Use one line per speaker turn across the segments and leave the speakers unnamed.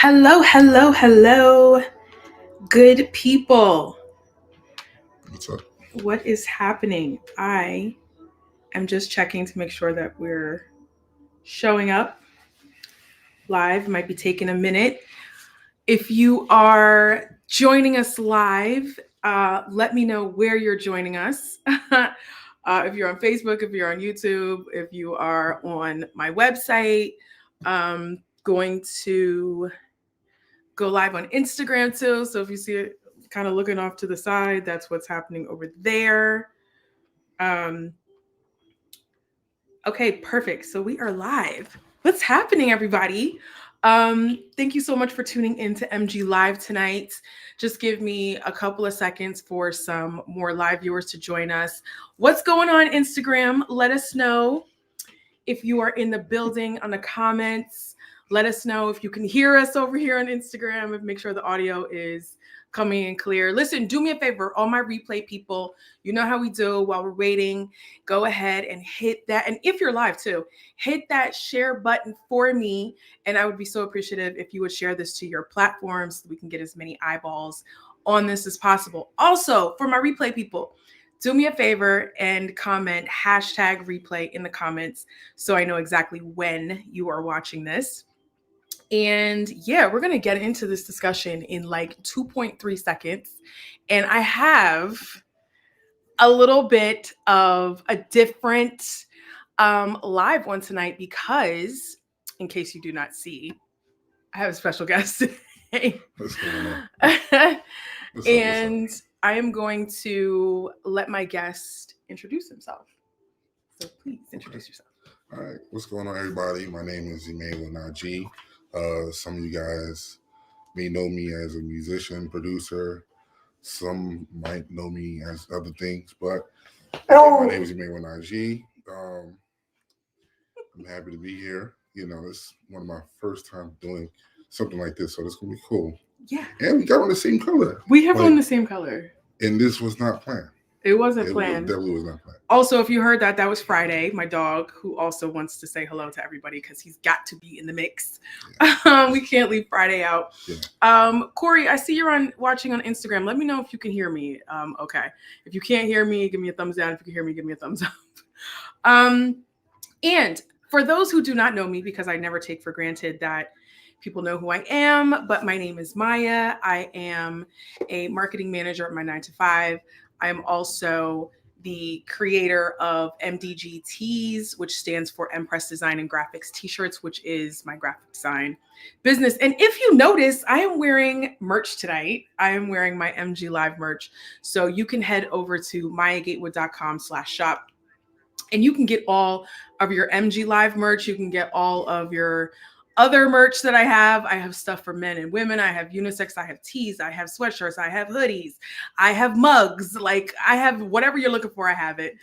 Hello, hello, hello, good people.
What's up?
What is happening? I am just checking to make sure that we're showing up live. Might be taking a minute. If you are joining us live, let me know where you're joining us. If you're on Facebook, if you're on YouTube, if you are on my website, going to go live on Instagram too. So if you see it kind of looking off to the side, that's what's happening over there. Um, okay, perfect. So we are live. What's happening, everybody? Thank you so much for tuning in to MG Live tonight. Just give me a couple of seconds for some more live viewers to join us. What's going on Instagram? Let us know if you are in the building on the comments. Let us know if you can hear us over here on Instagram and make sure the audio is coming in clear. Listen, do me a favor, all my replay people, you know how we do while we're waiting. Go ahead and hit that. And if you're live too, hit that share button for me. And I would be so appreciative if you would share this to your platforms so we can get as many eyeballs on this as possible. Also, for my replay people, do me a favor and comment hashtag replay in the comments so I know exactly when you are watching this. And yeah, we're going to get into this discussion in like 2.3 seconds. And I have a little bit of a different live one tonight because, in case you do not see, I have a special guest today.
What's going on?
And I am going to let my guest introduce himself. So please introduce yourself.
All right. What's going on, everybody? My name is Emanuel Najee. Some of you guys may know me as a musician, producer. Some might know me as other things, but my name is Emanuel Najee. I'm happy to be here. You know, it's one of my first time doing something like this, so it's gonna be cool.
Yeah.
And we got on the same color.
We have on the same color.
And this was not planned.
It wasn't planned.
It definitely was not planned.
Also, if you heard that, that was Friday, my dog, who also wants to say hello to everybody because he's got to be in the mix. Yeah. We can't leave Friday out. Yeah. Corey, I see you're watching on Instagram. Let me know if you can hear me. Okay. If you can't hear me, give me a thumbs down. If you can hear me, give me a thumbs up. And for those who do not know me, because I never take for granted that people know who I am, but my name is Maya. I am a marketing manager at my 9-to-5. I am also the creator of MDG Tees, which stands for Empress Design and Graphics T-shirts, which is my graphic design business. And if you notice, I am wearing merch tonight. I am wearing my MG Live merch. So you can head over to mayagatewood.com/shop and you can get all of your MG Live merch. You can get all of your other merch that I have. I have stuff for men and women. I have unisex. I have tees. I have sweatshirts. I have hoodies. I have mugs. Like I have whatever you're looking for. I have it.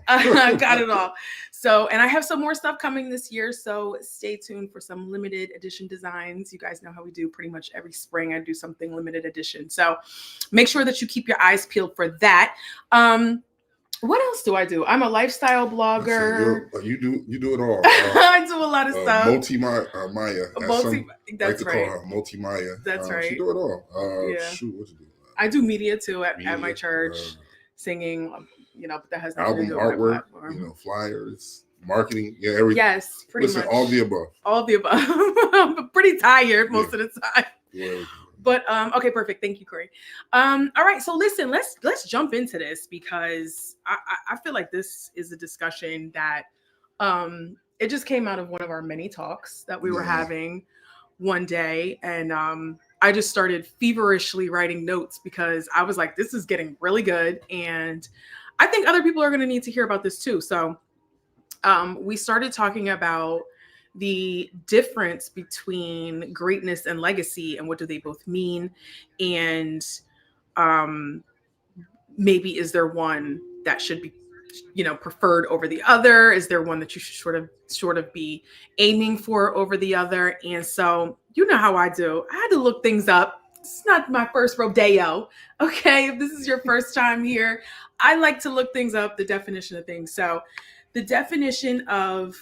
I got it all. So, and I have some more stuff coming this year. So stay tuned for some limited edition designs. You guys know how we do pretty much every spring. I do something limited edition. So make sure that you keep your eyes peeled for that. What else do I do? I'm a lifestyle blogger.
You do it all.
I do a lot of stuff.
Maya.
That's right.
Call her Multi Maya.
That's right.
She do it all.
Yeah.
Shoot, what you do?
I do media too at my church, singing. You know, but that has nothing to do with
artwork.
My platform.
You know, flyers, marketing. Yeah, everything.
Yes, pretty much.
All the above.
All the above. I'm pretty tired most of the time.
Yeah.
But okay, perfect. Thank you, Corey. All right, so listen, let's jump into this because I feel like this is a discussion that it just came out of one of our many talks that we were having one day, and I just started feverishly writing notes because I was like, this is getting really good, and I think other people are going to need to hear about this too. So we started talking about the difference between greatness and legacy and what do they both mean, and maybe is there one that should be preferred over the other? Is there one that you should sort of be aiming for over the other? And so you know how I do. I had to look things up. It's not my first rodeo. Okay, if this is your first time here, I like to look things up, the definition of things. So the definition of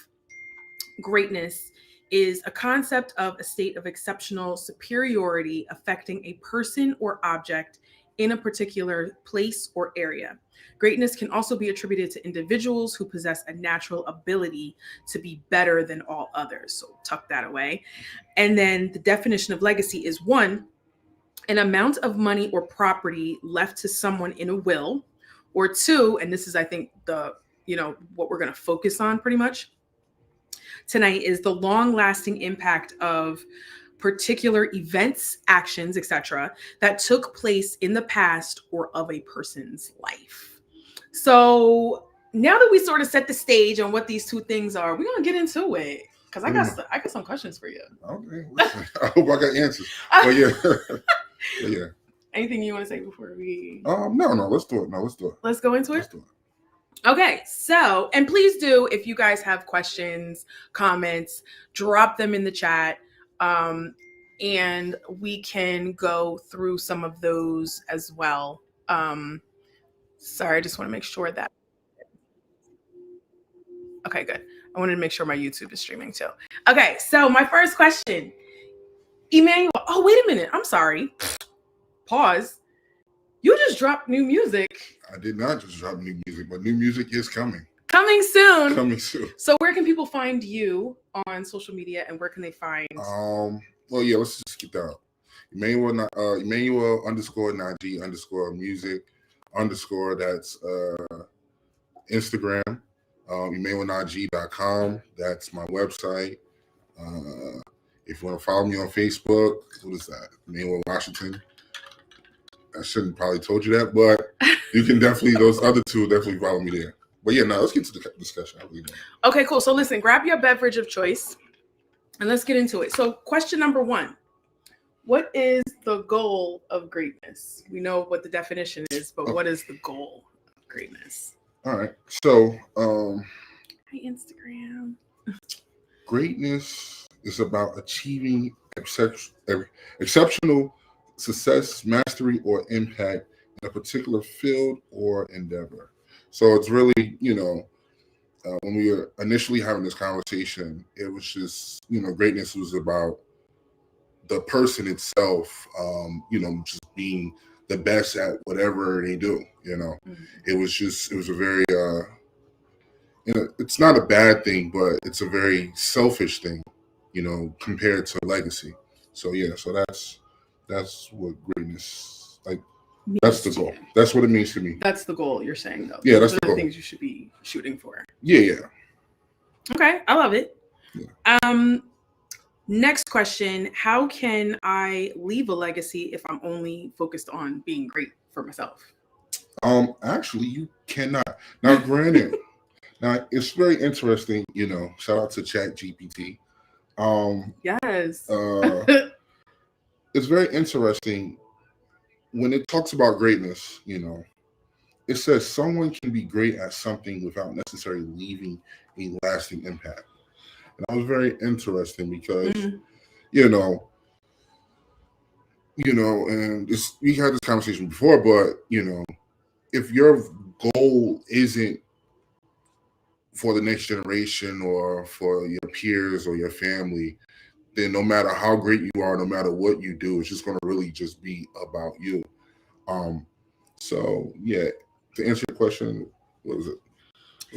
greatness is a concept of a state of exceptional superiority affecting a person or object in a particular place or area. Greatness can also be attributed to individuals who possess a natural ability to be better than all others. So tuck that away. And then the definition of legacy is one, an amount of money or property left to someone in a will, or two, and this is, I think, what we're going to focus on pretty much tonight, is the long-lasting impact of particular events, actions, etc., that took place in the past or of a person's life. So now that we sort of set the stage on what these two things are, we're gonna get into it because I got some questions for you.
Okay, listen, I hope I got answers. But yeah, but yeah.
Anything you want to say before we?
No, let's do it.
Let's go into it.
Let's do it.
Okay, so, and please do, if you guys have questions, comments, drop them in the chat, and we can go through some of those as well. Sorry, I just want to make sure that. Okay, good. I wanted to make sure my YouTube is streaming too. Okay, so my first question, Emanuel. Oh, wait a minute. I'm sorry. Pause. You just dropped new music.
I did not just drop new music, but new music is coming.
Coming soon.
Coming soon.
So where can people find you on social media, and where can they find?
Well, yeah, let's just get that out. Emanuel _Najee _music _ that's Instagram. EmanuelNajee.com. That's my website. If you want to follow me on Facebook, what is that? Emanuel Washington. I shouldn't probably told you that, but you can definitely, those other two definitely follow me there. But yeah, let's get to the discussion.
Okay, cool. So listen, grab your beverage of choice and let's get into it. So question number one, what is the goal of greatness? We know what the definition is, but What is the goal of greatness?
All right. So,
my Instagram.
Greatness is about achieving exceptional success, mastery, or impact in a particular field or endeavor. So it's really, when we were initially having this conversation, it was just, greatness was about the person itself, just being the best at whatever they do. Mm-hmm. It was a very, it's not a bad thing, but it's a very selfish thing, compared to legacy. So yeah, so that's what greatness, like, that's the goal. That's what it means to me.
That's the goal you're saying, though.
Yeah, that's the goal.
Things you should be shooting for.
Yeah.
Okay, I love it.
Yeah.
Next question, how can I leave a legacy if I'm only focused on being great for myself?
Actually, you cannot. Now, granted, it's very interesting, shout out to ChatGPT.
Yes.
It's very interesting when it talks about greatness, it says someone can be great at something without necessarily leaving a lasting impact. And that was very interesting because, and we had this conversation before, but, if your goal isn't for the next generation or for your peers or your family, then no matter how great you are, no matter what you do, it's just going to really just be about you. So yeah, to answer your question, what was it?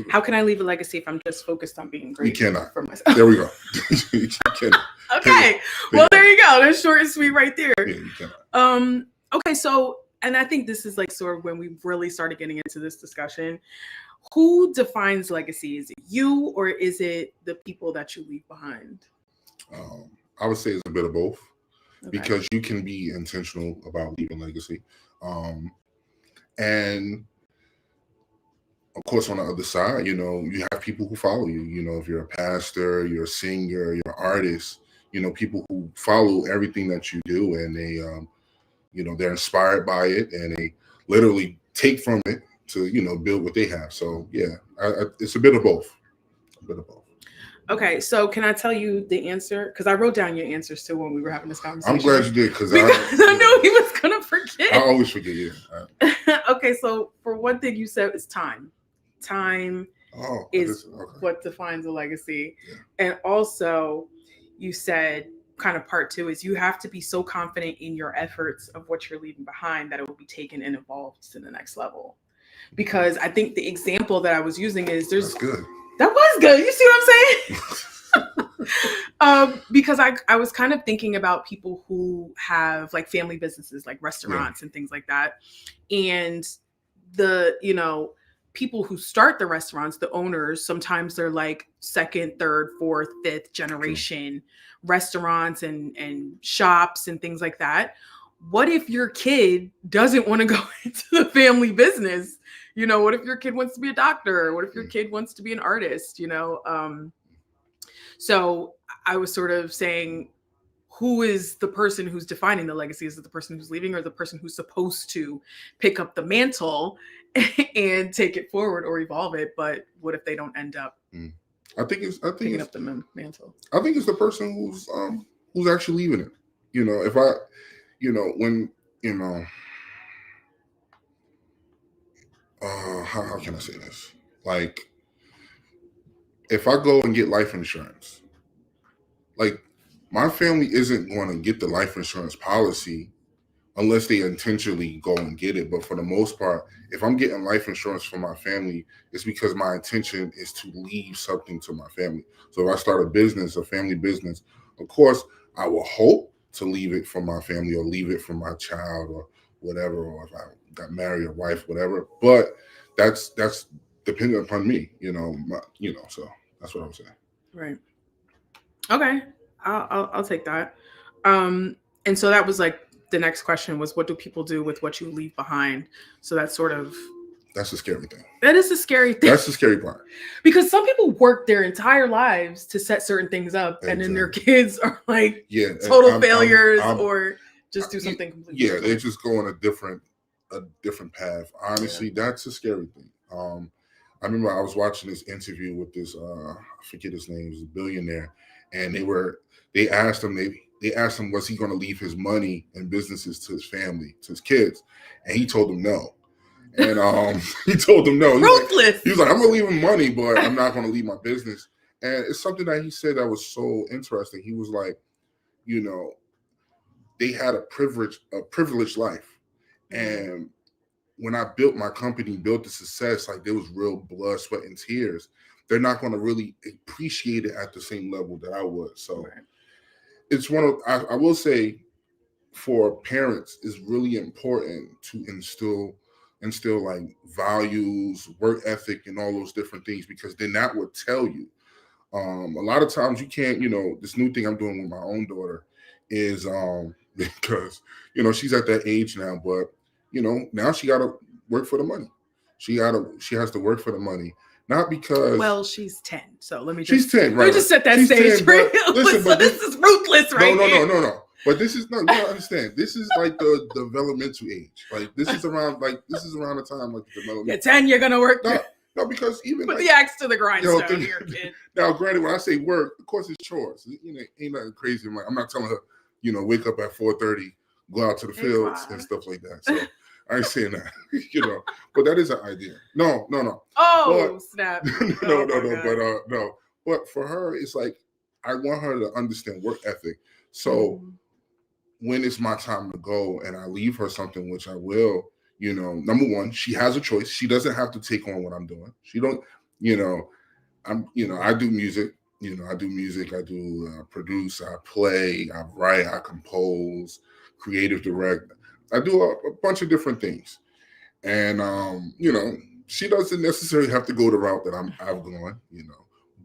How can I leave a legacy if I'm just focused on being great?
You cannot.
For myself.
There we go. You cannot.
Okay. Well, there you go. That's short and sweet right there.
Yeah, you cannot.
Okay, so, and I think this is like sort of when we really started getting into this discussion. Who defines legacy? Is it you, or is it the people that you leave behind?
I would say it's a bit of both, because you can be intentional about leaving legacy. And of course, on the other side, you have people who follow you. If you're a pastor, you're a singer, you're an artist, people who follow everything that you do, and they, they're inspired by it, and they literally take from it to, build what they have. So yeah, it's a bit of both. Okay,
so can I tell you the answer? Because I wrote down your answers too when we were having this conversation.
I'm glad you did, because I
knew he was going to forget.
I always forget, yeah.
Okay, so for one thing you said is time. Time is what defines a legacy. Yeah. And also, you said kind of part two is you have to be so confident in your efforts of what you're leaving behind that it will be taken and evolved to the next level. Because I think the example that I was using is
That's
there's
good.
that was good. You see what I'm saying? Because I was kind of thinking about people who have like family businesses, like
Yeah.
restaurants and things like that. And the, people who start the restaurants, the owners, sometimes they're like second, third, fourth, fifth
True.
generation restaurants and shops and things like that. What if your kid doesn't want to go into the family business? What if your kid wants to be a doctor? What if your
Mm.
kid wants to be an artist? So I was sort of saying, who is the person who's defining the legacy? Is it the person who's leaving or the person who's supposed to pick up the mantle and take it forward or evolve it? But what if they don't end up
Mm. I think it's I think
picking
it's
up the mantle?
I think it's the person who's actually leaving it. If I when you know how can I say this? Like if I go and get life insurance, like my family isn't going to get the life insurance policy unless they intentionally go and get it. But for the most part, if I'm getting life insurance for my family, it's because my intention is to leave something to my family. So if I start a business, a family business, of course, I will hope to leave it for my family or leave it for my child or whatever, or if I got married or wife, whatever. But that's dependent upon me, so that's what I'm saying.
Right. Okay. I'll take that. Um, and so that was like the next question was, what do people do with what you leave behind? So that's sort of
That's the scary thing.
that is a scary thing.
That's the scary part.
Because some people work their entire lives to set certain things up, and then their kids are like total failures or just do something completely
different. They just go on a different path. Honestly, that's a scary thing. I remember I was watching this interview with this I forget his name, he was a billionaire, and they asked him was he going to leave his money and businesses to his family, to his kids, and he told them no. And he told them no.
Ruthless.
He was like, I'm gonna leave him money, but I'm not gonna leave my business. And it's something that he said that was so interesting. He was like, you know, they had a privileged life. And when I built my company, built the success, like there was real blood, sweat, and tears. They're not going to really appreciate it at the same level that I would. So it's I will say, for parents, it's really important to instill like values, work ethic, and all those different things, because then that would tell you. A lot of times you can't, this new thing I'm doing with my own daughter is because she's at that age now, but now she got to work for the money. She has to work for the money, not because.
Well, she's 10, so let me
She's 10, right?
Let me just set that
she's
stage
10,
for you.
Listen,
but this is ruthless, right?
No. But this is you don't understand. This is like the developmental age. Like this is around the time like the development.
At 10, you're gonna work.
No, because even
put the axe to the grindstone here, kid.
Now, granted, when I say work, of course it's chores. Ain't nothing crazy. I'm not telling her, wake up at 4:30, go out to the fields and stuff like that. So I ain't saying that, but that is an idea. No.
Oh, snap.
No. But for her, it's like I want her to understand work ethic. So when it's my time to go and I leave her something, which I will, number one, she has a choice. She doesn't have to take on what I'm doing. She don't, I do music. I do produce, I play, I write, I compose, creative direct. I do a bunch of different things. And, she doesn't necessarily have to go the route that I've gone,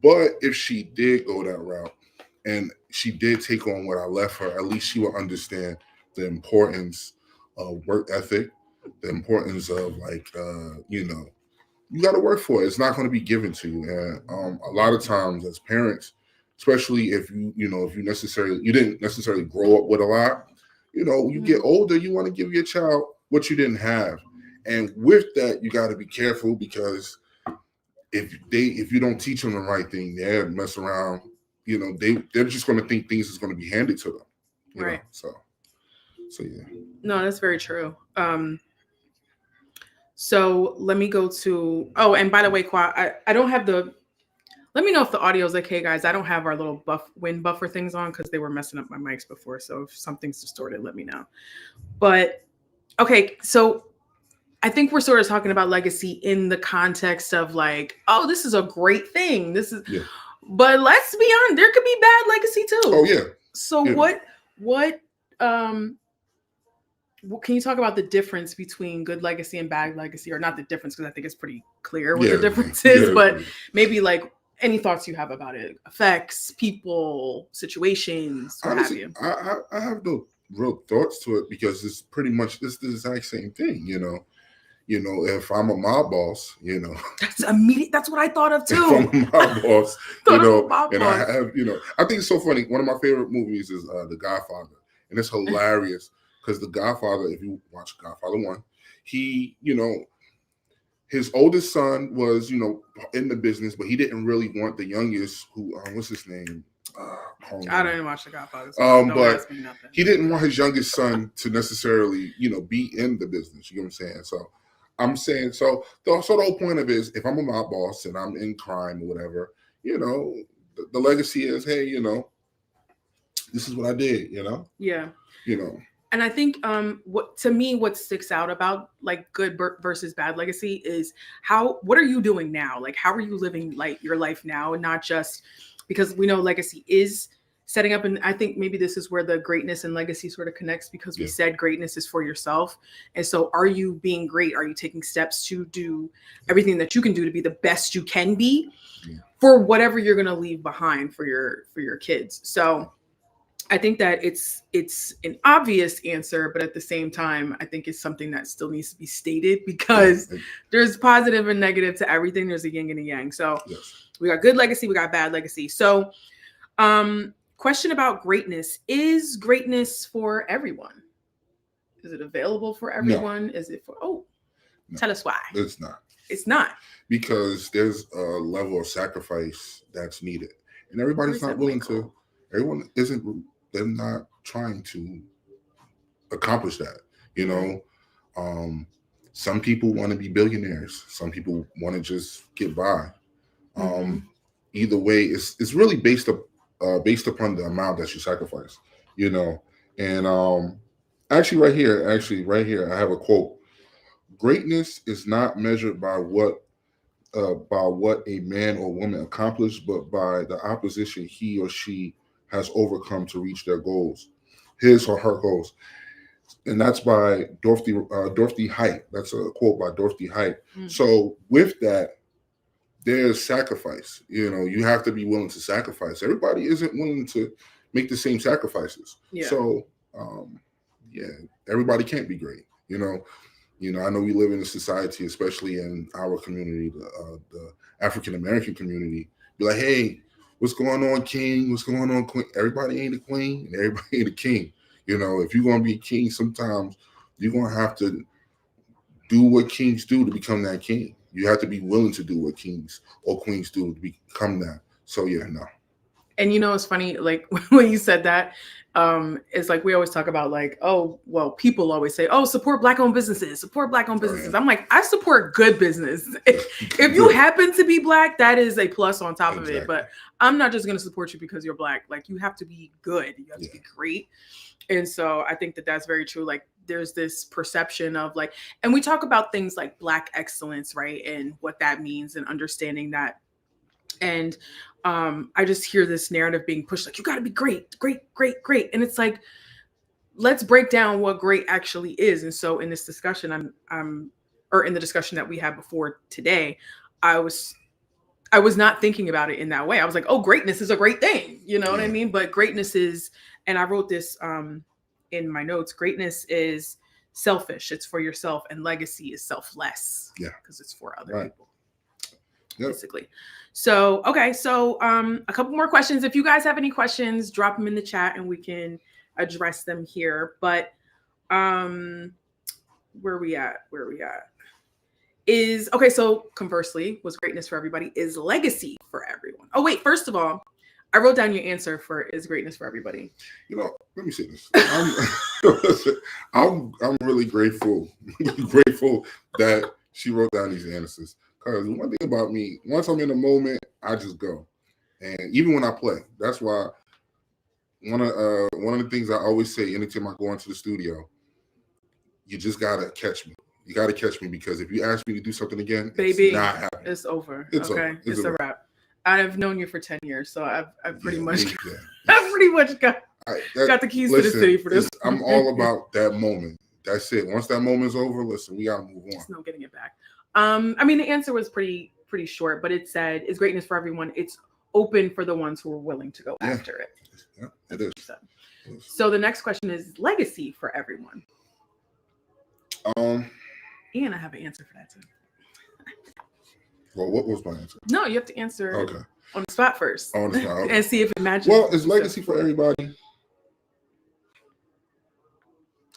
But if she did go that route and she did take on what I left her, at least she will understand the importance of work ethic, the importance of you got to work for it. It's not going to be given to you. And a lot of times as parents, especially if you didn't necessarily grow up with a lot, you get older, you want to give your child what you didn't have. And with that, you got to be careful, because if you don't teach them the right thing, they'll mess around. They're just going to think things is going to be handed to them.
Right.
So yeah.
No, that's very true. So let me go to. Oh, and by the way, Kwa, I don't have the Let me know if the audio is okay, guys. I don't have our little wind buffer things on because they were messing up my mics before. So if something's distorted, let me know. But okay, so I think we're sort of talking about legacy in the context of like, oh, this is a great thing. This is,
Yeah.
but let's be honest, there could be bad legacy too.
Oh yeah.
So
Yeah.
what can you talk about the difference between good legacy and bad legacy, or not the difference because I think it's pretty clear what the difference is, but maybe like any thoughts you have about it, effects, people, situations, what
Honestly,
have you?
I have no real thoughts to it because it's pretty much it's the exact same thing, you know. You know, if I'm a mob boss, you know,
That's immediate. That's what I thought of
if
too.
I'm a mob boss, you
Thought of
know,
mob
and
boss.
I have, you know, I think it's so funny. One of my favorite movies is The Godfather, and it's hilarious because The Godfather, if you watch Godfather 1, he, you know, his oldest son was, you know, in the business, but he didn't really want the youngest, who, what's his name?
I don't even watch The Godfather, so don't
But
ask me nothing.
he didn't want his youngest son to necessarily, you know, be in the business. You know what I'm saying? So I'm saying, so the whole point of it is, if I'm a mob boss and I'm in crime or whatever, you know, the legacy is, hey, you know, this is what I did.
Yeah.
You know.
And I think what to me what sticks out about like good versus bad legacy is what are you doing now? Like how are you living like your life now, and not just because we know legacy is setting up, and I think maybe this is where the greatness and legacy sort of connects, because we said greatness is for yourself. And so are you being great? Are you taking steps to do everything that you can do to be the best you can be for whatever you're going to leave behind for your kids? So I think that it's an obvious answer, but at the same time, I think it's something that still needs to be stated, because there's positive and negative to everything. There's a yin and a yang. So we got good legacy, we got bad legacy. So question about greatness. Is greatness for everyone? Is it available for everyone? No. Is it for, no. Tell us why.
It's not.
It's not.
Because there's a level of sacrifice that's needed. And everybody's not willing to, everyone isn't, they're not trying to accomplish that. You know, some people want to be billionaires. Some people want to just get by. Either way, it's really based upon the amount that you sacrifice. You know, and actually, right here, I have a quote. Greatness is not measured by what a man or woman accomplished, but by the opposition he or she has overcome to reach their goals, his or her goals. And that's by Dorothy Height. That's a quote by Dorothy Height. So with that, there's sacrifice. You know, you have to be willing to sacrifice. Everybody isn't willing to make the same sacrifices. So, everybody can't be great. You know, I know we live in a society, especially in our community, the African American community, be like, hey, what's going on, king? What's going on, queen? Everybody ain't a queen and everybody ain't a king. You know, if you're going to be a king, sometimes you're going to have to do what kings do to become that king. You have to be willing to do what kings or queens do to become that. So, no.
And you know, it's funny, like when you said that, it's like we always talk about like, oh, well, people always say, oh, support Black-owned businesses, support Black-owned businesses. I'm like, I support good business. If you happen to be Black, that is a plus on top of it. But I'm not just going to support you because you're Black. Like, you have to be good. You have to be great. And so I think that that's very true. Like, there's this perception of like, and we talk about things like Black excellence, right? And what that means, and understanding that. And I just hear this narrative being pushed, like, you got to be great, great, great, great. And it's like, let's break down what great actually is. And so in this discussion, or in the discussion that we had before today, I was not thinking about it in that way. I was like, oh, greatness is a great thing. You know what I mean? But greatness is, and I wrote this in my notes, greatness is selfish. It's for yourself, and legacy is selfless. Yeah. Because it's for other people. Basically. So, okay. So a couple more questions. If you guys have any questions, drop them in the chat and we can address them here. But where we at? Is, okay, so conversely, was greatness for everybody? Is legacy for everyone? Oh, wait, first of all, I wrote down your answer for is greatness for everybody.
You know, let me say this. I'm really grateful that she wrote down these answers. Because one thing about me, once I'm in the moment, I just go. And even when I play, that's why one of the things I always say anytime I go into the studio, you just gotta catch me. You gotta catch me because if you ask me to do something again,
Baby,
it's not happening.
it's over.
It's
Okay,
over.
it's a wrap. I've known you for 10 years, so I've pretty much
yeah.
I've pretty much got the keys to the city for this.
I'm all about that moment. That's it. Once that moment's over, listen, we gotta move on.
There's no getting it back. I mean, the answer was pretty short, but it said, "Is greatness for everyone? It's open for the ones who are willing to go after it."
Yeah, it is.
So the next question is legacy for everyone. And I have an answer for that too.
Well, what was my answer?
No, you have to answer on the spot first.
On the spot, okay.
And see if it matches.
Well, it's legacy for everybody.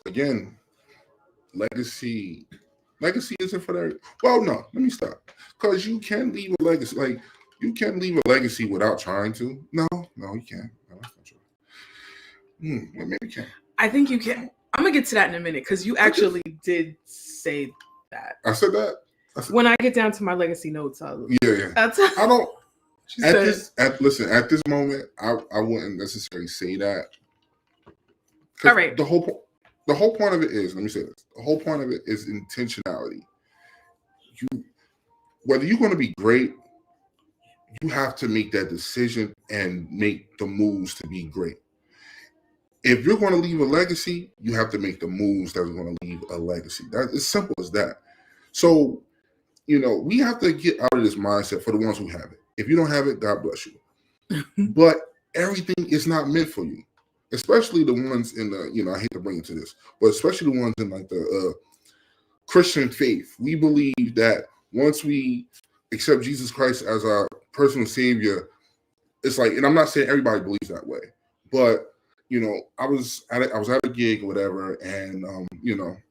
Again, legacy isn't for that. Well, no, let me stop. Because you can leave a legacy. Like, you can leave a legacy without trying to. No, you can't. No, that's not true. Well, maybe you can. I
think you can. I'm going to get to that in a minute because you actually did say that.
I said that?
When I get down to my legacy notes,
I don't. Listen, at this moment, I wouldn't necessarily say that.
All right.
The whole point of it is, let me say this. The whole point of it is intentionality. Whether you're going to be great, you have to make that decision and make the moves to be great. If you're going to leave a legacy, you have to make the moves that are going to leave a legacy. That's as simple as that. So, we have to get out of this mindset for the ones who have it. If you don't have it, God bless you. But everything is not meant for you, especially the ones in the, I hate to bring it to this, but especially the ones in like the Christian faith. We believe that once we accept Jesus Christ as our personal savior, it's like, and I'm not saying everybody believes that way, but I was at a gig or whatever, and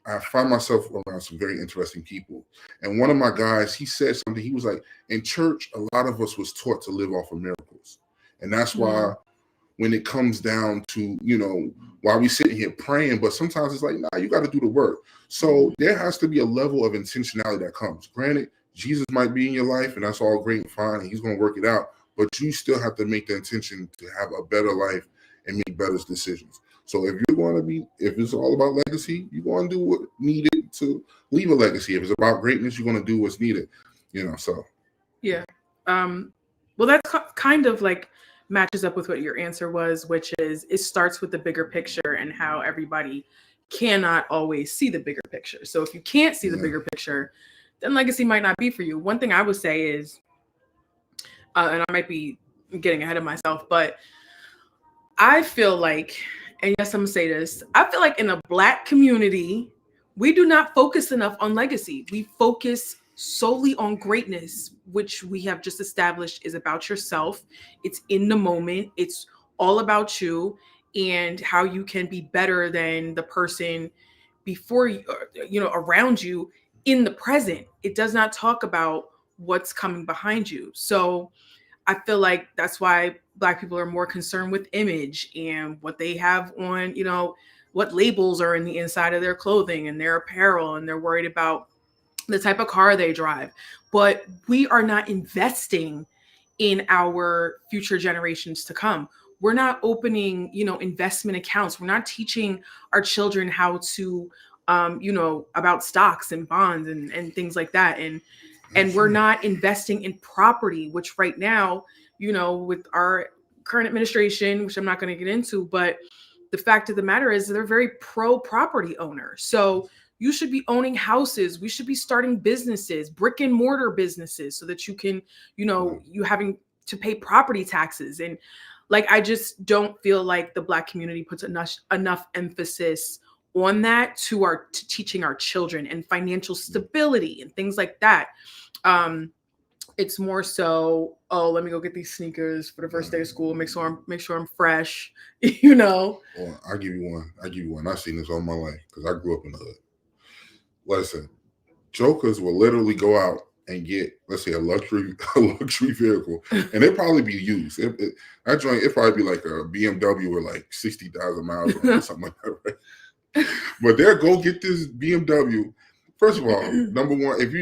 I find myself around some very interesting people. And one of my guys, he said something. He was like, in church, a lot of us was taught to live off of miracles, and that's why when it comes down to while we sitting here praying, but sometimes it's like, nah, you got to do the work. So there has to be a level of intentionality that comes. Granted, Jesus might be in your life, and that's all great and fine, and he's going to work it out. But you still have to make the intention to have a better life and make better decisions. So if it's all about legacy, you're going to do what needed to leave a legacy. If it's about greatness, you're going to do what's needed, so.
Yeah. Well, that's kind of like matches up with what your answer was, which is it starts with the bigger picture and how everybody cannot always see the bigger picture. So if you can't see the bigger picture, then legacy might not be for you. One thing I would say is, and I might be getting ahead of myself, but I feel like, and yes, I'm gonna say this, I feel like in a Black community, we do not focus enough on legacy. We focus solely on greatness, which we have just established is about yourself. It's in the moment. It's all about you and how you can be better than the person before you, around you in the present. It does not talk about what's coming behind you. So I feel like that's why Black people are more concerned with image and what they have on, what labels are in the inside of their clothing and their apparel, and they're worried about the type of car they drive. But we are not investing in our future generations to come. We're not opening, investment accounts. We're not teaching our children how to, about stocks and bonds and things like that. And we're not investing in property, which right now, with our current administration, which I'm not going to get into, but the fact of the matter is they're very pro property owner. So you should be owning houses. We should be starting businesses, brick and mortar businesses, so that you can, you having to pay property taxes. And like, I just don't feel like the Black community puts enough emphasis on that to teaching our children and financial stability and things like that. It's more so, let me go get these sneakers for the first day of school. Make sure I'm fresh,
Well, I'll give you one. I've seen this all my life because I grew up in the hood. Listen, jokers will literally go out and get, let's say, a luxury vehicle, and it'll probably be used. That joint, it'll probably be like a BMW with like 60,000 miles on it or something like that, right? But they'll go get this BMW. First of all, number one, if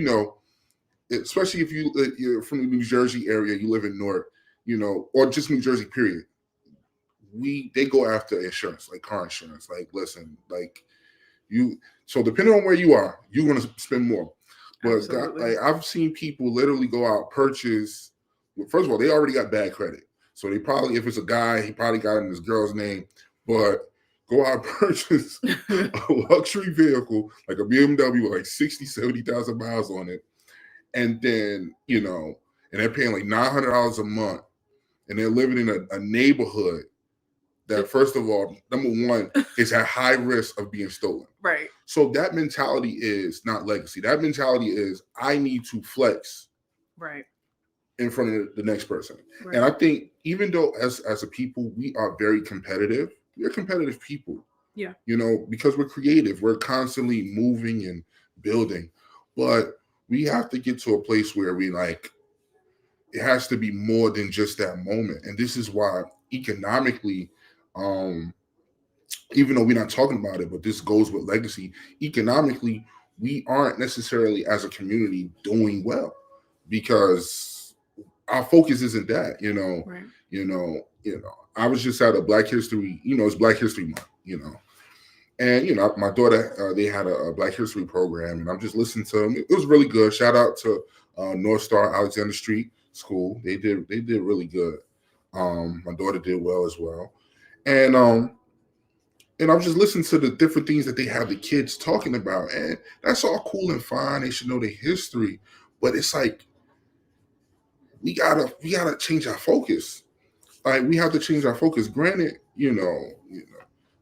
especially if you're from the New Jersey area, you live in Newark, or just New Jersey, period. They go after insurance, like car insurance. Like, listen, like you. So depending on where you are, you're gonna spend more. But
Absolutely.
I've seen people literally go out purchase. Well, first of all, they already got bad credit, so they probably, if it's a guy, he probably got in his girl's name. But go out purchase a luxury vehicle like a BMW with like 60, 70,000 miles on it, and then and they're paying like $900 a month, and they're living in a neighborhood that, first of all, number one, is at high risk of being stolen.
Right.
So that mentality is not legacy. That mentality is, I need to flex
Right.
in front of the next person.
Right.
And I think even though as a people, we are very competitive, we're competitive people.
Yeah.
Because we're creative, we're constantly moving and building. But we have to get to a place where we it has to be more than just that moment. And this is why economically, even though we're not talking about it, but this goes with legacy, economically, we aren't necessarily as a community doing well because our focus isn't that,
Right.
I was just at a Black History, it's Black History Month, and my daughter, they had a Black History program, and I'm just listening to them. It was really good. Shout out to North Star Alexander Street School. They did really good. My daughter did well as well, and I'm just listening to the different things that they have the kids talking about, and that's all cool and fine. They should know their history, but it's like we gotta change our focus. Like, we have to change our focus. Granted,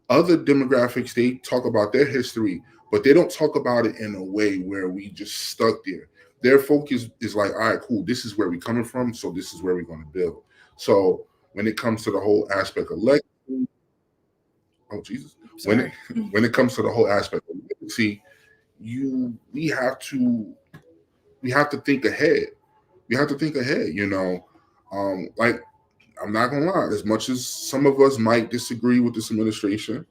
other demographics, they talk about their history, but they don't talk about it in a way where we just stuck there. Their focus is like, all right, cool. This is where we're coming from, so this is where we're going to build. So when it comes to the whole aspect of legacy, oh Jesus,
Sorry.
when it comes to the whole aspect of legacy, we have to think ahead. We have to think ahead. Like, I'm not gonna lie. As much as some of us might disagree with this administration,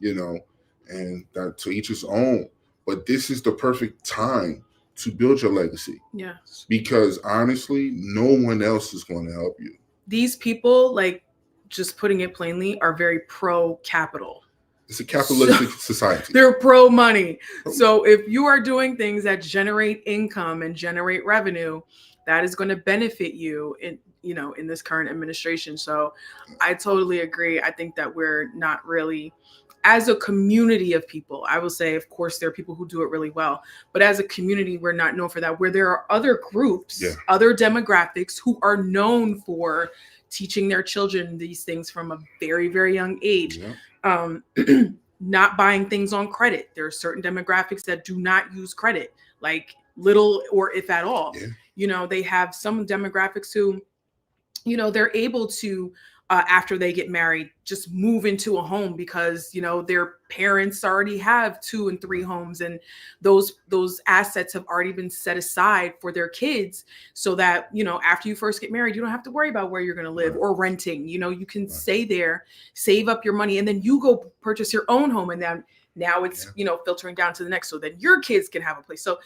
and that to each his own, but this is the perfect time to build your legacy.
Yes.
Because honestly, no one else is going to help you.
These people, like, just putting it plainly, are very pro capital.
It's a capitalistic society.
They're pro money. So if you are doing things that generate income and generate revenue, that is going to benefit you in this current administration. So I totally agree. I think that we're not really, as a community of people, I will say, of course, there are people who do it really well, but as a community, we're not known for that, where there are other groups, other demographics who are known for teaching their children these things from a very, very young age. Not buying things on credit. There are certain demographics that do not use credit, like little or if at all. They have some demographics who, they're able to, after they get married, just move into a home because, their parents already have 2 and 3 homes, and those assets have already been set aside for their kids, so that, after you first get married, you don't have to worry about where you're going to live or renting. You can stay there, save up your money, and then you go purchase your own home. And then now it's, filtering down to the next, so that your kids can have a place. So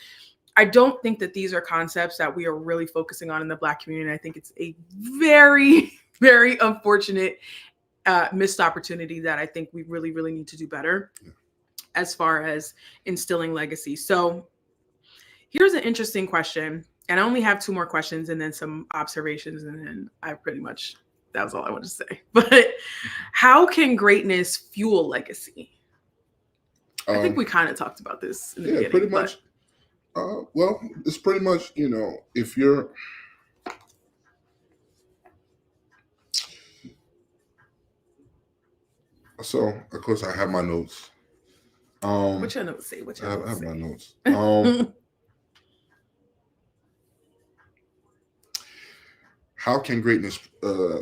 I don't think that these are concepts that we are really focusing on in the Black community. I think it's a very, very unfortunate missed opportunity that I think we really, really need to do better as far as instilling legacy. So here's an interesting question. And I only have 2 more questions and then some observations. And then that was all I wanted to say. But how can greatness fuel legacy? I think we kind of talked about this in the beginning.
Pretty much. Well, it's pretty much, if you're, so of course I have my notes.
What your notes say?
I have my notes. How can greatness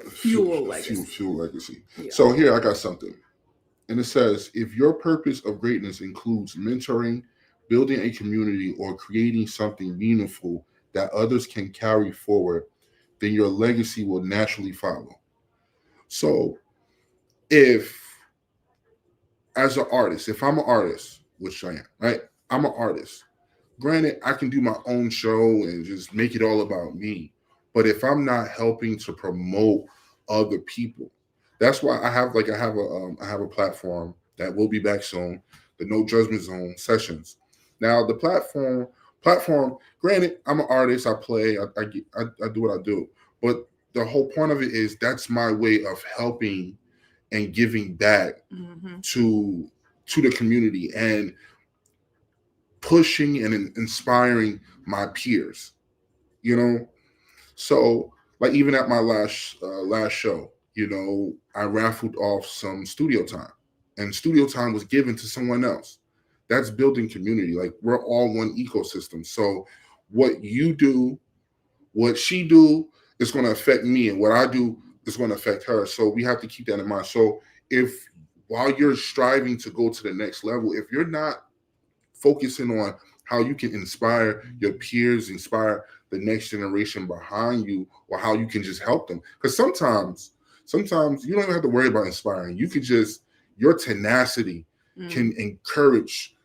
fuel legacy?
Fuel legacy. Yeah. So here I got something, and it says, if your purpose of greatness includes mentoring, building a community, or creating something meaningful that others can carry forward, then your legacy will naturally follow. So if, as an artist, if I'm an artist, which I am, right? I'm an artist. Granted, I can do my own show and just make it all about me. But if I'm not helping to promote other people, that's why I have a platform that will be back soon, the No Judgment Zone sessions. Now the platform. Granted, I'm an artist. I play. I do what I do. But the whole point of it is that's my way of helping and giving back
Mm-hmm.
to the community and pushing and inspiring my peers. You know, so like even at my last show, I raffled off some studio time, and studio time was given to someone else. That's building community. Like we're all one ecosystem. So what you do, what she do, is going to affect me, and what I do is going to affect her. So we have to keep that in mind. So if while you're striving to go to the next level, if you're not focusing on how you can inspire your peers, inspire the next generation behind you, or how you can just help them. Because sometimes you don't even have to worry about inspiring. You could just your tenacity can encourage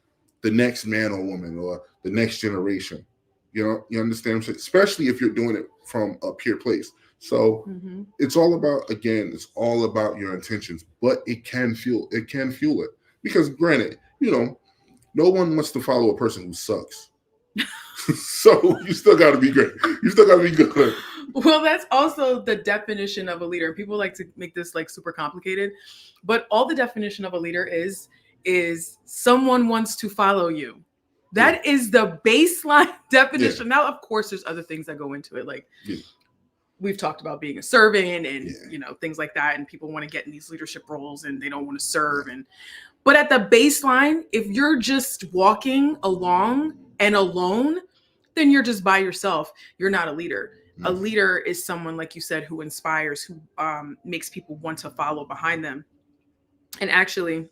the next man or woman or the next generation. You understand what I'm saying? Especially if you're doing it from a peer place. So
Mm-hmm.
it's all about it's all about your intentions, but it can fuel it. Because granted, no one wants to follow a person who sucks. So you still got to be great. You still got to be good.
Well, that's also the definition of a leader. People like to make this like super complicated, but all the definition of a leader is someone wants to follow you. That is the baseline definition. Now, of course, there's other things that go into it, like we've talked about being a servant and things like that, and people want to get in these leadership roles and they don't want to serve. But at the baseline, if you're just walking along and alone, then you're just by yourself. You're not a leader. A leader is someone, like you said, who inspires, who makes people want to follow behind them. And actually,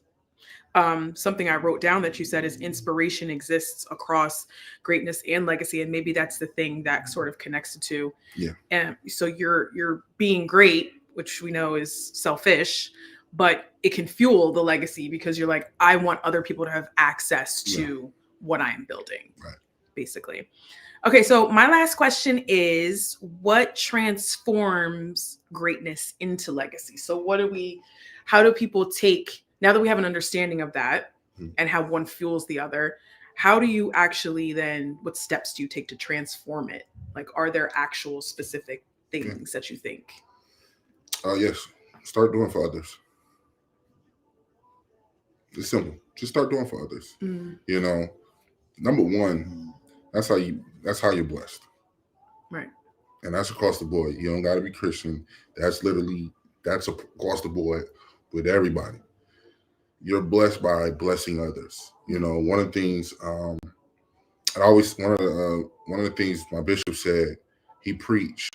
something I wrote down that you said is inspiration exists across greatness and legacy. And maybe that's the thing that sort of connects the two.
Yeah.
And so you're being great, which we know is selfish, but it can fuel the legacy because you're like, I want other people to have access to what I am building, basically. Okay, so my last question is, what transforms greatness into legacy? So how do people take, now that we have an understanding of that and how one fuels the other, how do you actually then, what steps do you take to transform it? Like, are there actual specific things that you think?
Yes. Start doing for others. It's simple. Just start doing for others. Number one, that's how you're blessed.
Right.
And that's across the board. You don't got to be Christian. That's across the board with everybody. You're blessed by blessing others. One of the things one of the things my bishop said, he preached,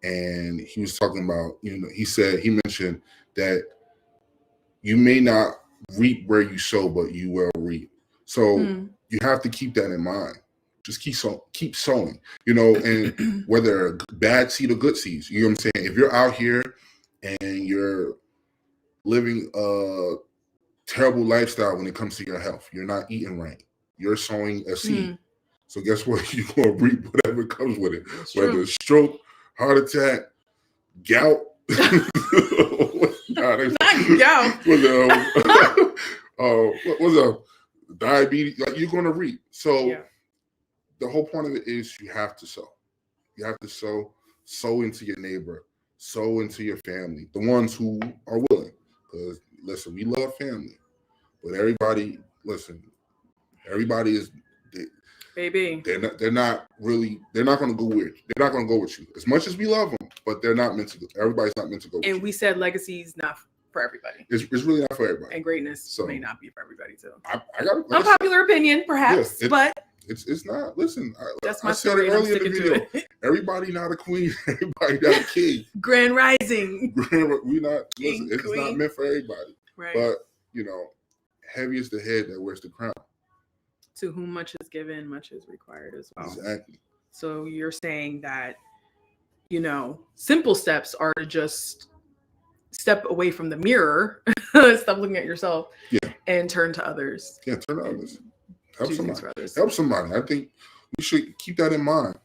and he was talking about, he mentioned that you may not reap where you sow, but you will reap. So you have to keep that in mind. Just keep sowing, and whether bad seed or good seeds, you know what I'm saying? If you're out here and you're living a terrible lifestyle when it comes to your health, you're not eating right, you're sowing a seed. So guess what? You're going to reap whatever comes with it.
That's
whether
true.
it's stroke, heart attack, gout.
Not gout.
What's up? Diabetes. Like, you're going to reap. So the whole point of it is you have to sow. You have to sow into your neighbor, sow into your family, the ones who are willing. Because listen, we love family, but everybody is.
Baby.
They're not going to go with. They're not going to go with you as much as we love them, but they're not meant to. Everybody's not meant to go. With
and
you.
we said legacy is not for everybody.
It's really not for everybody.
And greatness may not be for everybody too.
I got
unpopular opinion, perhaps, but
it's not. Listen,
that's my
said
story.
it earlier in the video. Everybody not a queen. Everybody not a king.
Grand rising.
We not.
King,
listen, it's
queen.
not meant for everybody.
Right.
But heavy is the head that wears the crown.
To whom much is given, much is required as well.
Exactly.
So you're saying that, simple steps are to just step away from the mirror, stop looking at yourself, and turn to others.
Yeah, turn to others. Help
do things
somebody.
for others.
Help somebody. I think we should keep that in mind.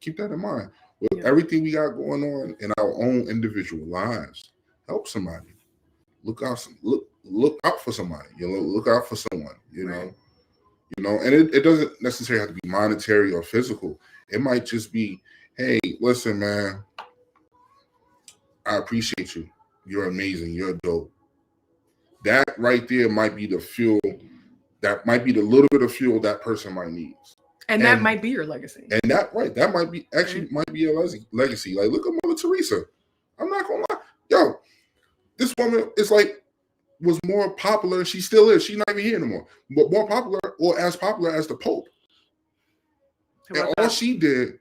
Keep that in mind. With
Yeah.
everything we got going on in our own individual lives, help somebody. Look out for somebody. Look out for someone.
Right.
And it doesn't necessarily have to be monetary or physical. It might just be, hey, listen, man, I appreciate you. You're amazing. You're dope. That right there might be the fuel. That might be the little bit of fuel that person might need.
And that might be your legacy.
And that might be might be a legacy. Like, look at Mother Teresa. I'm not gonna lie, yo, this woman is like was more popular. She still is. She's not even here anymore. But more popular or as popular as the Pope. And all she did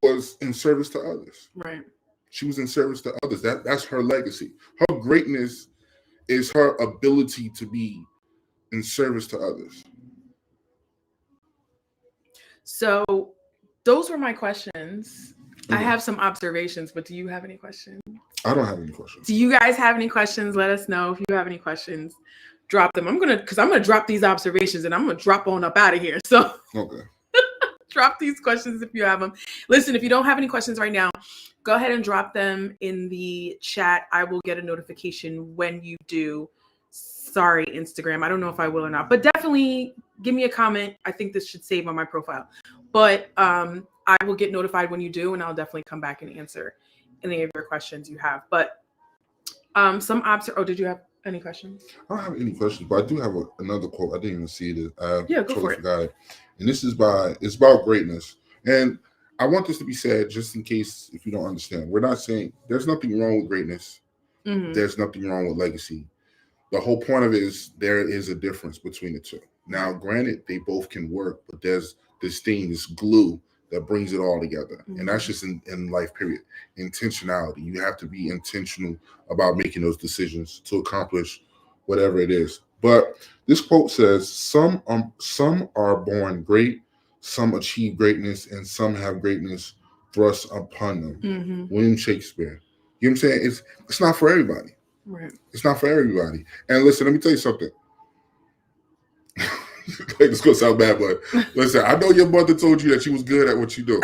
was in service to others.
Right.
She was in service to others. That's her legacy. Her greatness is her ability to be in service to others.
So those were my questions.
Okay.
I have some observations, but do you have any questions?
I don't have any questions.
Do you guys have any questions? Let us know if you have any questions. Drop them. I'm gonna drop these observations and I'm gonna drop on up out of here. So
okay.
Drop these questions if you have them. Listen, if you don't have any questions right now, go ahead and drop them in the chat. I will get a notification when you do. Sorry, Instagram. I don't know if I will or not, but definitely give me a comment. I think this should save on my profile. But I will get notified when you do, and I'll definitely come back and answer any of your questions you have. But did you have any questions?
I don't have any questions, but I do have another quote. I didn't even see it. I
totally
forgot it. And this is it's about greatness. And I want this to be said just in case if you don't understand. We're not saying there's nothing wrong with greatness. Mm-hmm. There's nothing wrong with legacy. The whole point of it is there is a difference between the two. Now, granted, they both can work, but there's this glue that brings it all together. Mm-hmm. And that's just in life, period. Intentionality. You have to be intentional about making those decisions to accomplish whatever it is. But this quote says, some are born great, some achieve greatness, and some have greatness thrust upon them. Mm-hmm. William Shakespeare. You know what I'm saying? It's not for everybody.
Right.
It's not for everybody. And listen, let me tell you something. This gonna sound bad, but listen, I know your mother told you that you was good at what you do.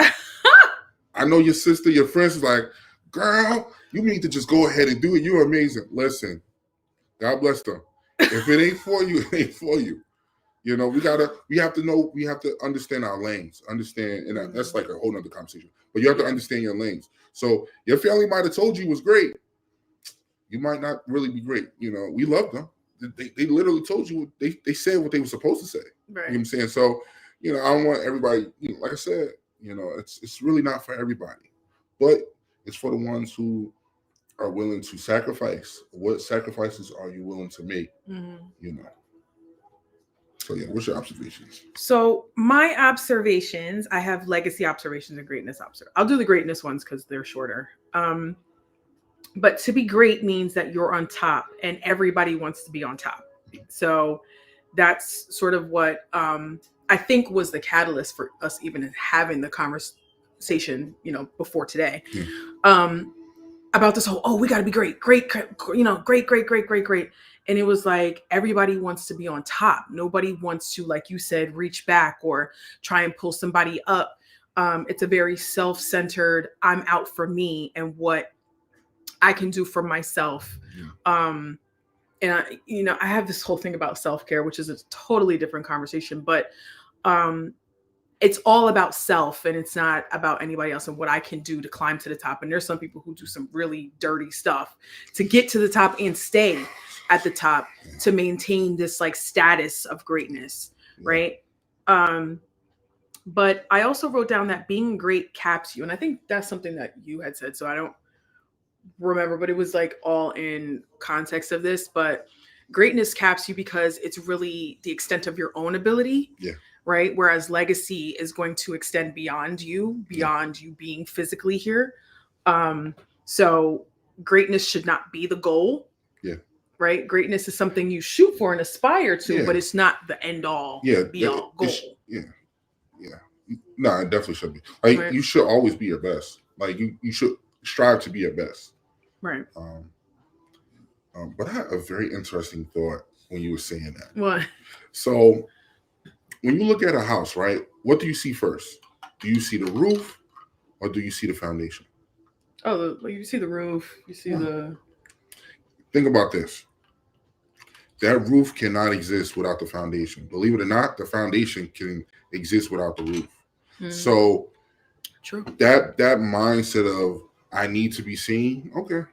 I know your sister, your friends is like, girl, you need to just go ahead and do it. You're amazing. Listen, God bless them. If it ain't for you, it ain't for you. You know, we have to understand our lanes. Understand, and that's like a whole nother conversation. But you have to understand your lanes. So your family might have told you was great. You might not really be great. You know, we love them. They literally told you, they said what they were supposed to say.
Right.
You know what I'm saying? So, you know, I don't want everybody, like I said, you know, it's really not for everybody. But it's for the ones who are willing to sacrifice. What sacrifices are you willing to make? Mm-hmm. You know. So yeah, what's your observations?
So my observations, I have legacy observations and greatness observations. I'll do the greatness ones because they're shorter. But to be great means that you're on top and everybody wants to be on top. So that's sort of what I think was the catalyst for us even having the conversation, before today. About this whole, we got to be great, great, great. And it was like, everybody wants to be on top. Nobody wants to, like you said, reach back or try and pull somebody up. It's a very self-centered, I'm out for me and what I can do for myself. And I have this whole thing about self-care, which is a totally different conversation, but it's all about self and it's not about anybody else and what I can do to climb to the top. And there's some people who do some really dirty stuff to get to the top and stay at the top to maintain this like status of greatness. Right. But I also wrote down that being great caps you. And I think that's something that you had said. So I don't remember, but it was like all in context of this, but greatness caps you because it's really the extent of your own ability.
Yeah.
Right. Whereas legacy is going to extend beyond you being physically here. So greatness should not be the goal.
Yeah.
Right. Greatness is something you shoot for and aspire to, but it's not the end all be all goal.
Yeah. No, it definitely should be. Like you should always be your best. Like you should strive to be your best.
Right.
But I had a very interesting thought when you were saying that.
What?
So when you look at a house, right? What do you see first? Do you see the roof or do you see the foundation?
Oh, you see the roof. You see
Hmm.
the.
Think about this. That roof cannot exist without the foundation. Believe it or not, the foundation can exist without the roof.
Hmm.
So
True.
that mindset of I need to be seen. Okay,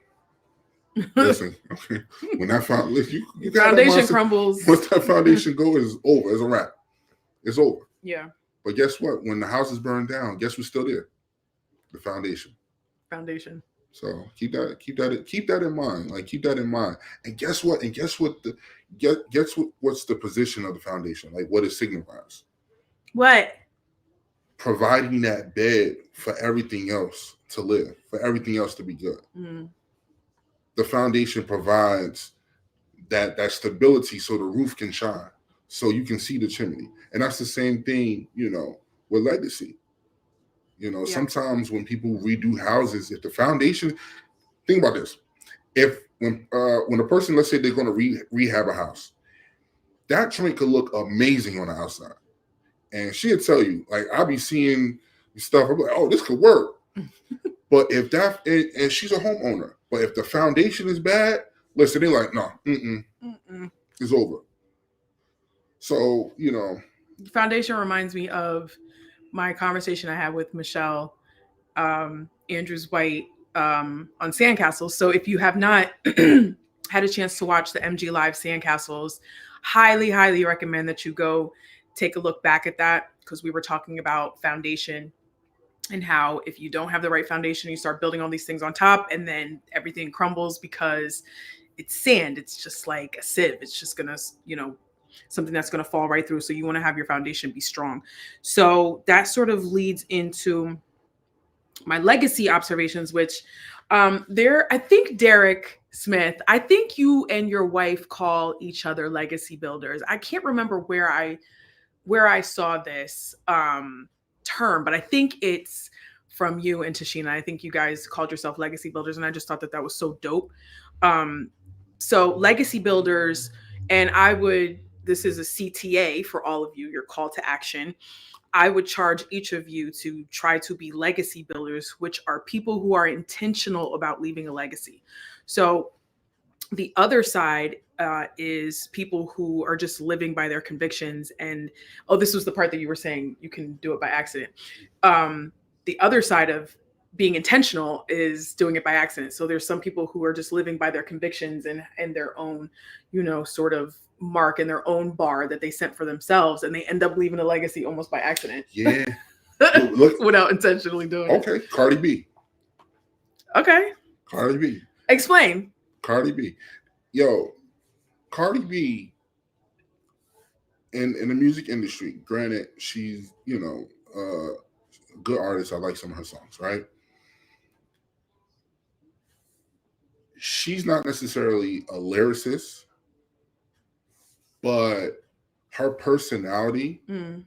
listen. Okay, when that foundation, you
Your
got that
foundation
mindset.
crumbles.
Once that foundation goes, it's over. It's a wrap. It's over.
Yeah.
But guess what? When the house is burned down, guess what's still there? The foundation.
Foundation.
So keep that in mind. Like keep that in mind. And guess what? Guess what's the position of the foundation? Like what it signifies?
What?
Providing that bed for everything else to live, for everything else to be good.
Mm.
The foundation provides that stability so the roof can shine, so you can see the chimney. And that's the same thing, with legacy.
Yeah.
Sometimes when people redo houses, if the foundation, think about this. If when a person, let's say they're going to rehab a house, that joint could look amazing on the outside, and she'll tell you, like, I'll be seeing stuff. I'm like, oh, this could work. But if and she's a homeowner, but if the foundation is bad, listen, they're like, no, it's over. So
Foundation reminds me of my conversation I had with Michelle Andrews White on Sandcastles. So if you have not had a chance to watch the MG Live Sandcastles, highly, highly recommend that you go take a look back at that, because we were talking about foundation and how if you don't have the right foundation, you start building all these things on top and then everything crumbles because it's sand. It's just like a sieve. It's just gonna, something that's gonna fall right through. So you want to have your foundation be strong. So that sort of leads into my legacy observations, which I think Derek Smith, I think you and your wife call each other legacy builders. I can't remember where I saw this term, but I think it's from you and Tashina. I think you guys called yourself legacy builders, and I just thought that that was so dope. Um, so legacy builders, and this is a CTA for all of you, your call to action. I would charge each of you to try to be legacy builders, which are people who are intentional about leaving a legacy. So the other side is people who are just living by their convictions. And oh, this was the part that you were saying you can do it by accident. The other side of being intentional is doing it by accident. So there's some people who are just living by their convictions and their own, sort of mark and their own bar that they set for themselves, and they end up leaving a legacy almost by accident.
Yeah. Look,
without intentionally doing it.
Okay, Cardi B.
Okay.
Cardi B.
Explain.
Cardi B. Yo, Cardi B in the music industry, granted, she's, a good artist. I like some of her songs, right? She's not necessarily a lyricist, but her personality, and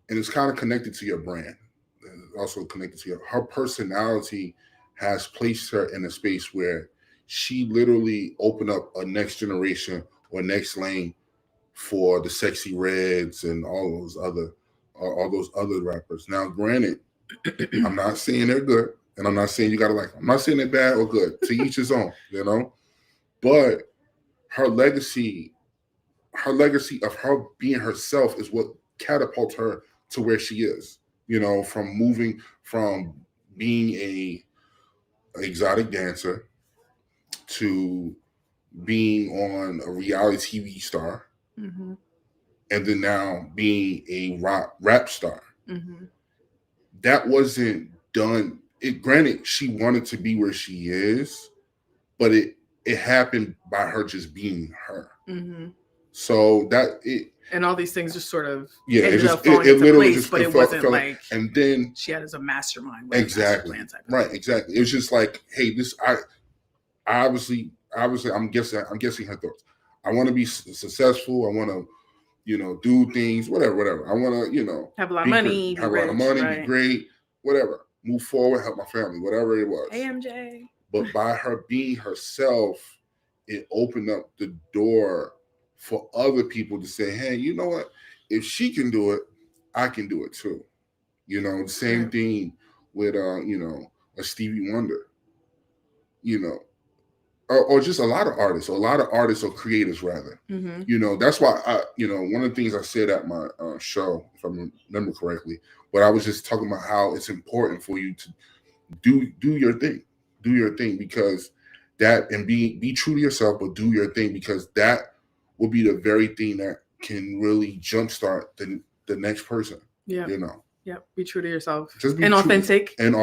it's kind of connected to your brand, and also connected to her personality has placed her in a space where she literally opened up a next generation or next lane for the Sexy Reds and all those other rappers. Now, granted, I'm not saying they're good, and I'm not saying you gotta like them. I'm not saying they're bad or good. To each his own, But her legacy, of her being herself is what catapults her to where she is. From moving from being a exotic dancer to being on a reality TV star, and then now being a rap star. That wasn't done. Granted, she wanted to be where she is, but it happened by her just being her. So
and all these things just sort of
ended
up falling into place, but it wasn't like
and then
she had as a mastermind,
exactly,
master plan type
right, exactly. It was just like, hey, I obviously, I'm guessing her thoughts. I want to be successful. I want to, do things, whatever. I want to,
have a lot of money,
have a lot of money, be great, whatever. Move forward, help my family, whatever it was.
AMJ.
But by her being herself, it opened up the door for other people to say, hey, you know what? if she can do it, I can do it too. You know, same
Right.
thing with you know, a Stevie Wonder. You know, or just a lot of artists, or creators rather.
Mm-hmm.
You know, that's why you know, one of the things I said at my show, if I remember correctly, but I was just talking about how it's important for you to do your thing, because that, and be true to yourself, but do your thing, because that will be the very thing that can really jumpstart the next person.
Yeah.
You know,
Yeah. Be true to yourself.
just be
And
true
authentic.
and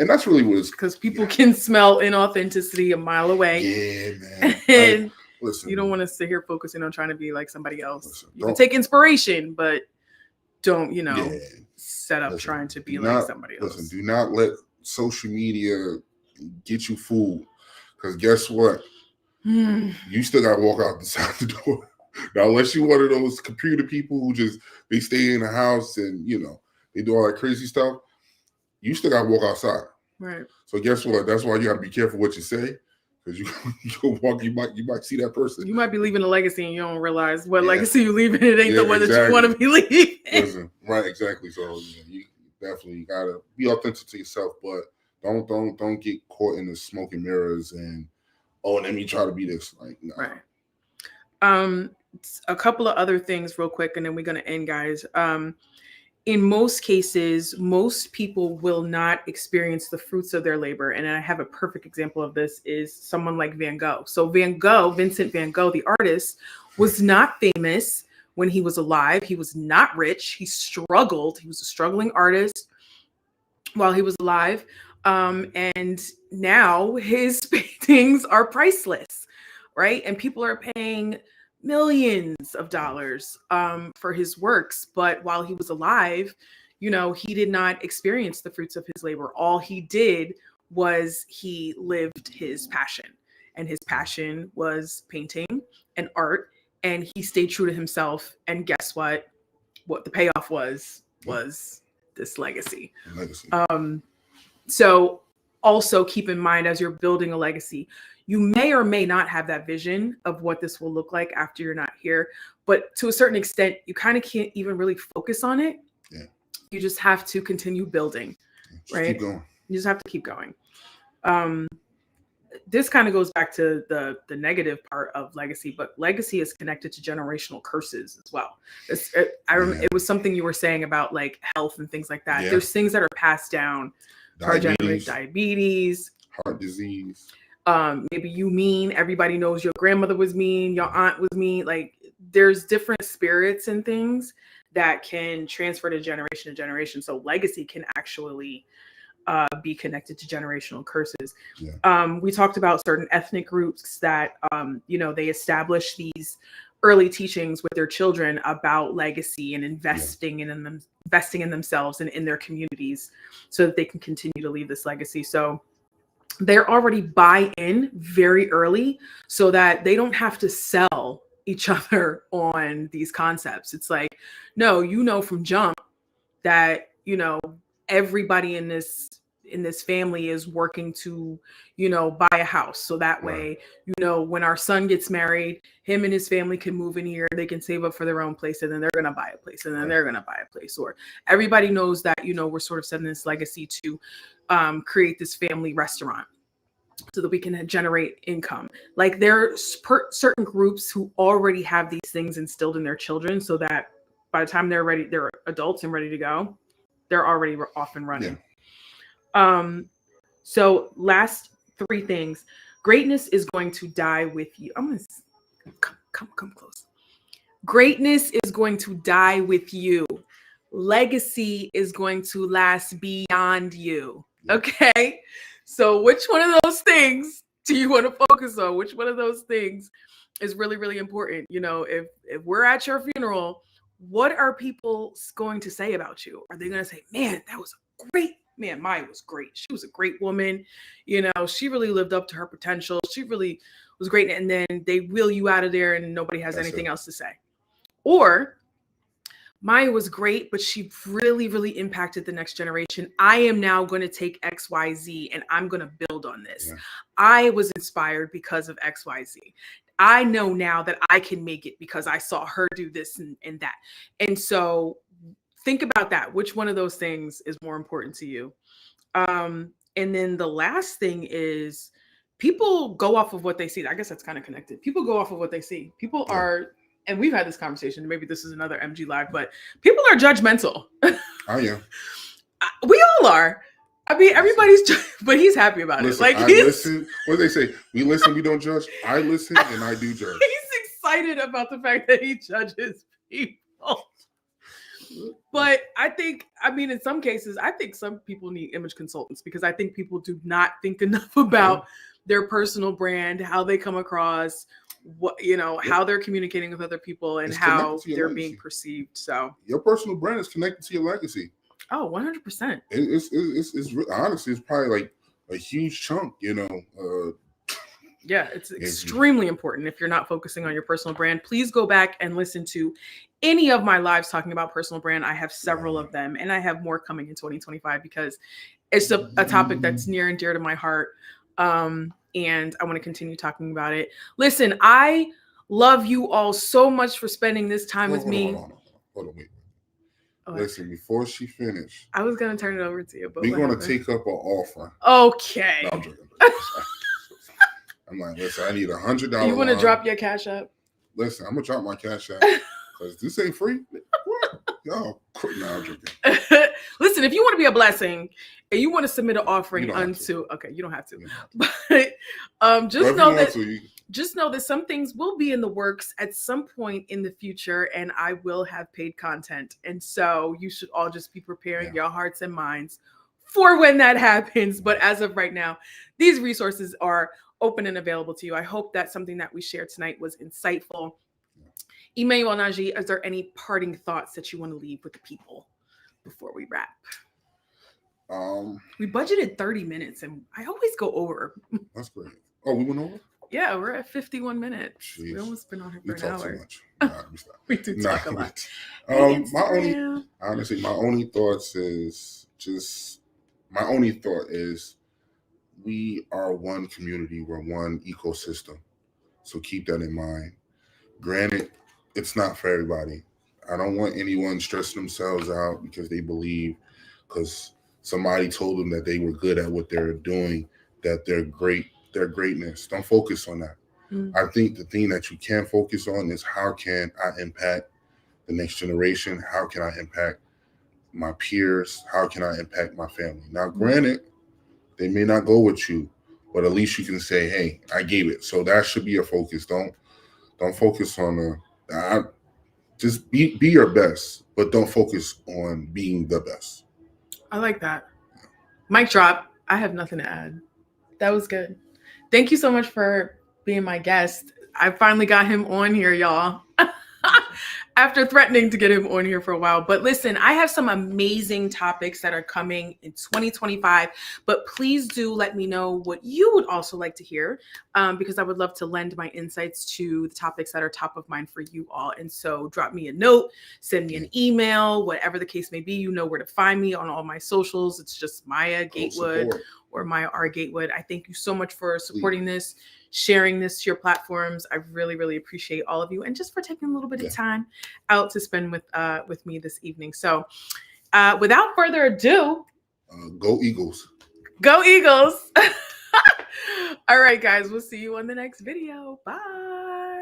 that's really what it's,
because people can smell inauthenticity a mile away.
yeah, man.
And
Listen,
you don't want to sit here focusing on trying to be like somebody else.
listen,
You can take inspiration, but don't,
yeah,
set up
listen,
trying to be
do
like
not,
somebody else.
listen, do not let social media get you fooled, because guess what? You still gotta walk out the side the door. Now, unless you're one of those computer people who just, they stay in the house and, you know, they do all that crazy stuff, you still gotta walk outside.
Right.
So guess what? That's why you gotta be careful what you say, because you walk, you might see that person.
You might be leaving a legacy and you don't realize what legacy you leaving. It ain't the one that
exactly.
you want to be leaving.
Listen, right, exactly. So you definitely gotta be authentic to yourself, but don't get caught in the smoke and mirrors and, oh, let me try to be this. Like, no.
Right. A couple of other things real quick, and then we're gonna end, guys. In most cases, most people will not experience the fruits of their labor. And I have a perfect example of this is someone like Van Gogh. So Vincent Van Gogh, the artist, was not famous when he was alive. He was not rich. He struggled. He was a struggling artist while he was alive. And now his paintings are priceless, right? And people are paying millions of dollars for his works. But while he was alive, he did not experience the fruits of his labor. All he did was he lived his passion, and his passion was painting and art. And he stayed true to himself. And guess what? What the payoff was this legacy. So also keep in mind, as you're building a legacy, you may or may not have that vision of what this will look like after you're not here. But to a certain extent, you kind of can't even really focus on it.
Yeah.
You just have to continue building, right?
Keep going.
You just have to keep going. This kind of goes back to the negative part of legacy, but legacy is connected to generational curses as well. It was something you were saying about like health and things like that. Yeah. There's things that are passed down. Diabetes,
heart disease.
Maybe you mean, everybody knows your grandmother was mean, your aunt was mean. Like there's different spirits and things that can transfer to generation. So legacy can actually be connected to generational curses. Yeah. We talked about certain ethnic groups that, they establish these early teachings with their children about legacy and investing in themselves and in their communities so that they can continue to leave this legacy. So they're already buy in very early so that they don't have to sell each other on these concepts. It's like, no, from jump that, everybody in this family is working to, buy a house. So that way, when our son gets married, him and his family can move in here, they can save up for their own place, and then they're going to buy a place, and then they're going to buy a place. Or everybody knows that, we're sort of setting this legacy to create this family restaurant so that we can generate income. Like there's certain groups who already have these things instilled in their children so that by the time they're ready, they're adults and ready to go, they're already off and running. Yeah. So last three things. Greatness is going to die with you. I'm going to come close. Greatness is going to die with you. Legacy is going to last beyond you. Okay? So which one of those things do you want to focus on? Which one of those things is really, really important? If we're at your funeral, what are people going to say about you? Are they going to say, man, that was great? Man, Maya was great. She was a great woman. She really lived up to her potential. She really was great. And then they wheel you out of there and nobody has anything else to say. Or Maya was great, but she really, really impacted the next generation. I am now going to take X, Y, Z, and I'm going to build on this. Yeah. I was inspired because of X, Y, Z. I know now that I can make it because I saw her do this and that. And so think about that. Which one of those things is more important to you? And then the last thing is people go off of what they see. I guess that's kind of connected. People go off of what they see. People
Yeah.
are, and we've had this conversation. Maybe this is another MG Live, but people are judgmental.
I am.
We all are. I mean, everybody's, but he's happy about
Listen,
it. Like
I listen. What do they say? We listen, we don't judge. I listen and I do judge.
He's excited about the fact that he judges people. But I think, I mean, in some cases, I think some people need image consultants because I think people do not think enough about their personal brand, how they come across, what, you know, how they're communicating with other people and how they're being perceived. So
your personal brand is connected to your legacy.
Oh, 100%.
It's honestly, it's probably like a huge chunk, you know.
Yeah, it's extremely important. If you're not focusing on your personal brand, please go back and listen to any of my lives talking about personal brand. I have several of them, and I have more coming in 2025 because it's a topic that's near and dear to my heart. And I want to continue talking about it. Listen, I love you all so much for spending this time with me.
Hold on, wait. Listen, before she finished,
I was going to turn it over to you, but
we're going to take up an offer.
Okay.
No, I'm joking. I'm like, listen, I need $100.
You want to drop your cash app?
Listen, I'm going to drop my cash app because this ain't free. What? No, I'm joking.
Listen, if you want to be a blessing and you want to submit an offering unto, okay, you don't have to. But just know that some things will be in the works at some point in the future, and I will have paid content. And so you should all just be preparing your hearts and minds for when that happens. But as of right now, these resources are open and available to you. I hope that something that we shared tonight was insightful. Emanuel Najee, is there any parting thoughts that you want to leave with the people before we wrap? We budgeted 30 minutes and I always go over.
That's great. Oh, we went over?
Yeah, we're at 51 minutes.
Jeez.
We almost been on here for an hour.
Too much. Nah,
we do talk a lot.
My only thought is we are one community, we're one ecosystem. So keep that in mind. Granted, it's not for everybody. I don't want anyone stressing themselves out because they believe because somebody told them that they were good at what they're doing, that they're great, their greatness. Don't focus on that. I think the thing that you can focus on is how can I impact the next generation? How can I impact my peers? How can I impact my family? Now, granted, they may not go with you, but at least you can say, hey, I gave it. So that should be your focus. Don't focus on just be your best, but don't focus on being the best.
I like that. Mic drop. I have nothing to add. That was good. Thank you so much for being my guest. I finally got him on here, y'all. After threatening to get him on here for a while. But listen, I have some amazing topics that are coming in 2025, but please do let me know what you would also like to hear, because I would love to lend my insights to the topics that are top of mind for you all. And so drop me a note, send me an email, whatever the case may be. You know where to find me on all my socials. It's just Maya Gatewood or Maya R. Gatewood. I thank you so much for supporting this, sharing this to your platforms. I really, really appreciate all of you, and just for taking a little bit of time out to spend with me this evening. So without further ado,
go Eagles.
Go Eagles. All right, guys, we'll see you on the next video. Bye.